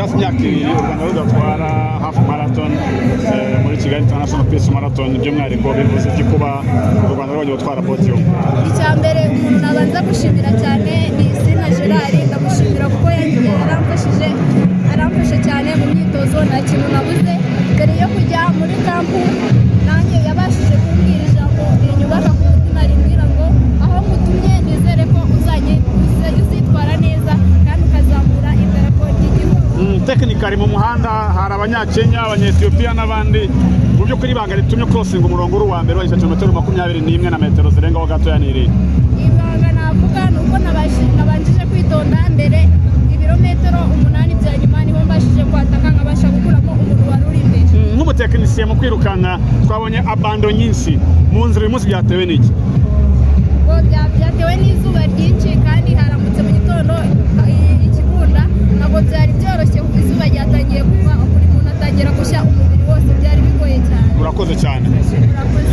hashize hafi imyaka 2 u Rwanda rugatwara half marathon muri Kigali International Peace Marathon by'umwihariko bivuze iki kuba u Rwanda rwajya gutwara podium? Icyambere umuntu nabanza gushimira cyane ni Sina Gerard, ndamushimira kuko aramfashe cyane mu myitozo, nta kintu nabuze. Mbere yo kujya muri kampu nanjye yabashije kumbwira ijambo rinyubaka ku mutima rimbwira ngo aho mutumye nizere ko uzitwara neza kandi ukazamura idarapo ry'igihugu. Technically mu muhanda hari abanyakenya, abanyetiyopiya n'abandi, mu by'ukuri ibanga ritumye crossing umurongo uri wa mbere wa kilometero 21 na metero zirengaho gatoya n'iri. Ibanga navuga ni uko nabanjije kwitonda mbere ibirometero 8 bya nyuma niho mbashije kwataka nkabasha gukuramo umuntu wari uri imbere. Nk'umutekinisiye mu kwirukanka twabonye abando nyinshi mu nzira, uyu munsi byatewe n'iki? Byatewe n'izuba ryinshi kandi haramutse mu gitondo ikigunda, ntabwo byari byoroshye kuko izuba ryatangiye kuva buri muntu atangira gushya umubiri wose, byari bigoye cyane. Urakoze cyane. Urakoze.